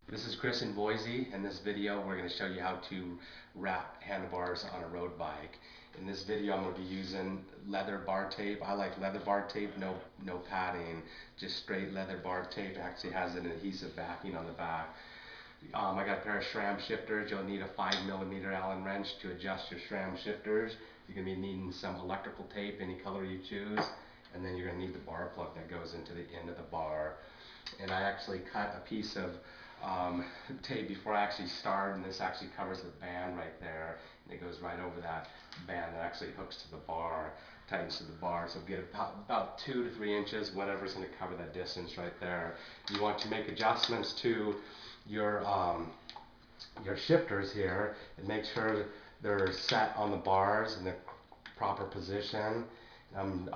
This is Chris in Boise. In this video, we're going to show you how to wrap handlebars on a road bike. In this video, I'm going to be using leather bar tape. I like leather bar tape, no padding, just straight leather bar tape. It actually has an adhesive backing on the back. I got a pair of Sram shifters. You'll need a 5mm Allen wrench to adjust your Sram shifters. You're going to be needing some electrical tape, any color you choose, and then you're going to need the bar plug that goes into the end of the bar. And I actually cut a piece of tape before I actually start, and this actually covers the band right there, and it goes right over that band that actually hooks to the bar, tightens to the bar. So get about 2 to 3 inches, whatever's going to cover that distance right there. You want to make adjustments to your shifters here and make sure they're set on the bars in the proper position. I'm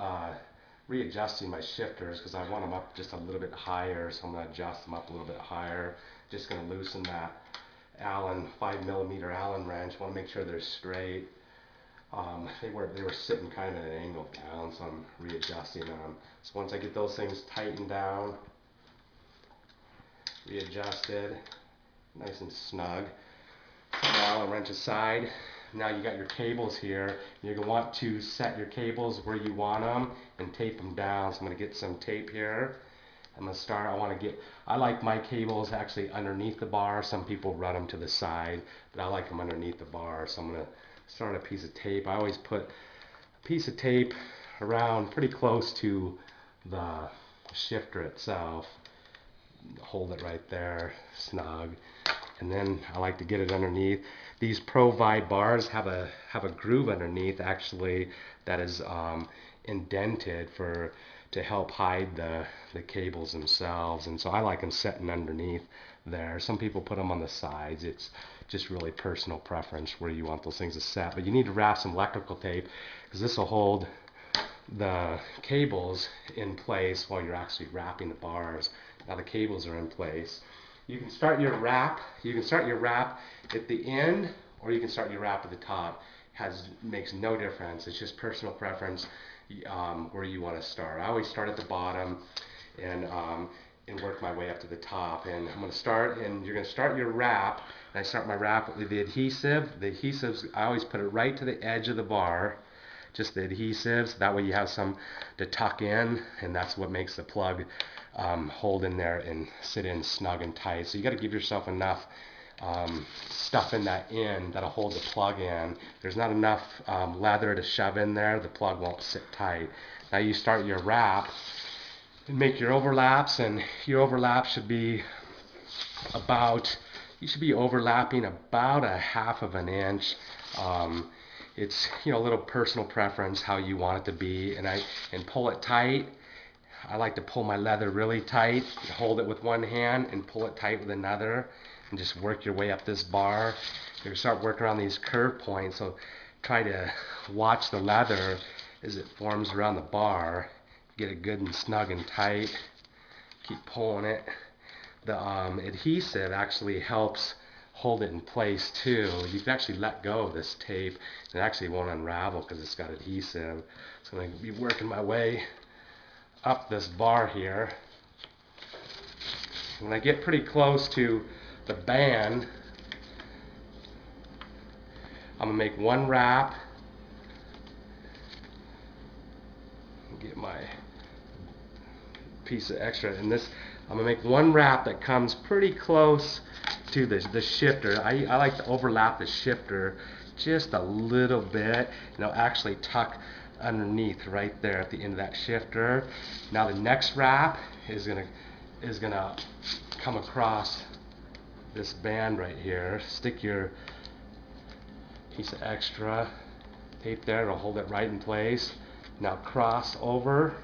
readjusting my shifters because I want them up just a little bit higher, so I'm going to adjust them up a little bit higher. Just going to loosen that Allen 5mm Allen wrench. Want to make sure they're straight. They were sitting kind of at an angle down, so I'm readjusting them. So once I get those things tightened down, readjusted, nice and snug. Now I'll wrench aside. Now you got your cables here. You're going to want to set your cables where you want them and tape them down. So I'm going to get some tape here. I'm going to start, I like my cables actually underneath the bar. Some people run them to the side, but I like them underneath the bar. So I'm going to start a piece of tape. I always put a piece of tape around pretty close to the shifter itself. Hold it right there, snug. And then I like to get it underneath. These Pro Vibe bars have a groove underneath actually that is indented to help hide the cables themselves, and so I like them sitting underneath there. Some people put them on the sides. It's just really personal preference where you want those things to set. But you need to wrap some electrical tape because this will hold the cables in place while you're actually wrapping the bars. Now the cables are in place. You can start your wrap. You can start your wrap at the end, or you can start your wrap at the top. Makes no difference. It's just personal preference where you want to start. I always start at the bottom and work my way up to the top. And I'm going to start, and you're going to start your wrap. And I start my wrap with the adhesive. The adhesives, I always put it right to the edge of the bar. Just the adhesives. That way you have some to tuck in, and that's what makes the plug hold in there and sit in snug and tight. So you got to give yourself enough stuff in that end that'll hold the plug in. There's not enough leather to shove in there, the plug won't sit tight. Now you start your wrap and make your overlaps, and your overlap should be you should be overlapping about a half of an inch. It's a little personal preference how you want it to be, and pull it tight. I like to pull my leather really tight, hold it with one hand and pull it tight with another, and just work your way up this bar. You start working around these curve points, so try to watch the leather as it forms around the bar. Get it good and snug and tight. Keep pulling it. The adhesive actually helps hold it in place too. You can actually let go of this tape and it actually won't unravel because it's got adhesive. So I'm going to be working my way up this bar here. When I get pretty close to the band, I'm going to make one wrap. Get my piece of extra, and this I'm going to make one wrap that comes pretty close to the shifter. I like to overlap the shifter just a little bit, and I'll actually tuck underneath right there at the end of that shifter. Now the next wrap is gonna come across this band right here. Stick your piece of extra tape there, it'll hold it right in place. Now cross over,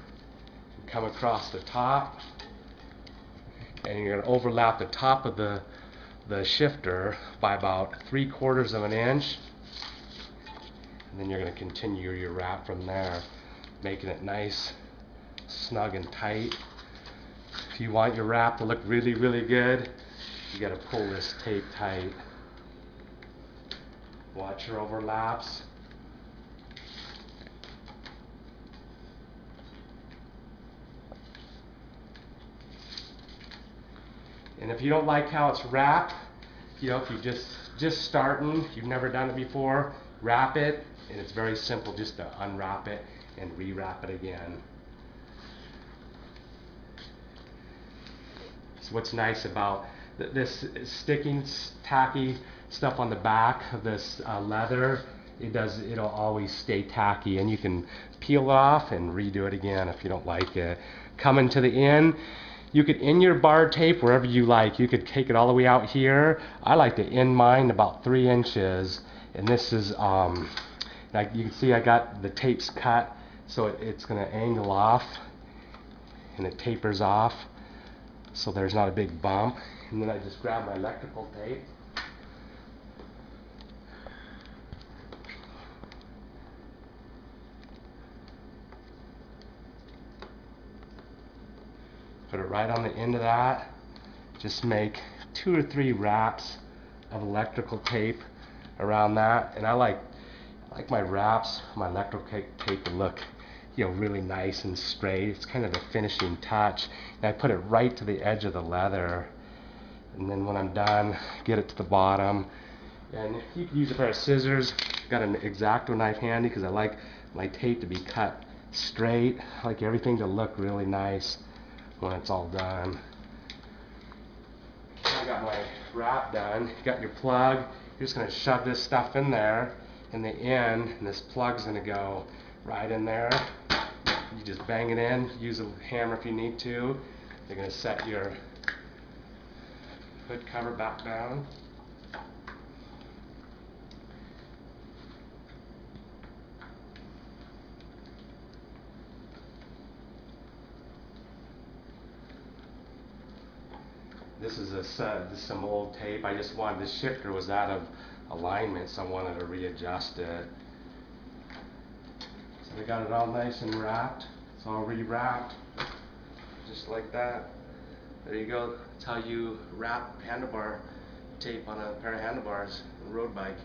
come across the top, and you're going to overlap the top of the shifter by about 3/4 of an inch, and then you're going to continue your wrap from there, making it nice, snug and tight. If you want your wrap to look really, really good, you got to pull this tape tight. Watch your overlaps. And if you don't like how it's wrapped, you know, if you're just starting, you've never done it before, wrap it, and it's very simple just to unwrap it and rewrap it again. So what's nice about this sticking, tacky stuff on the back of this leather, it'll always stay tacky, and you can peel it off and redo it again if you don't like it. Coming to the end, you could end your bar tape wherever you like. You could take it all the way out here. I like to end mine about 3 inches, and this is like you can see I got the tapes cut, so it's going to angle off and it tapers off, so there's not a big bump. And then I just grab my electrical tape, put it right on the end of that. Just make 2 or 3 wraps of electrical tape around that. And I like my wraps, my electrical tape to look, you know, really nice and straight. It's kind of the finishing touch. And I put it right to the edge of the leather. And then when I'm done, get it to the bottom. And you can use a pair of scissors. Got an X-Acto knife handy because I like my tape to be cut straight. I like everything to look really nice when it's all done. I got my wrap done. You got your plug. You're just going to shove this stuff in there in the end, and this plug's going to go right in there. You just bang it in. Use a hammer if you need to. You're going to set your hood cover back down. This is some old tape. I just wanted, this shifter was out of alignment, so I wanted to readjust it. So we got it all nice and wrapped. It's all re-wrapped, just like that. There you go. That's how you wrap handlebar tape on a pair of handlebars on a road bike.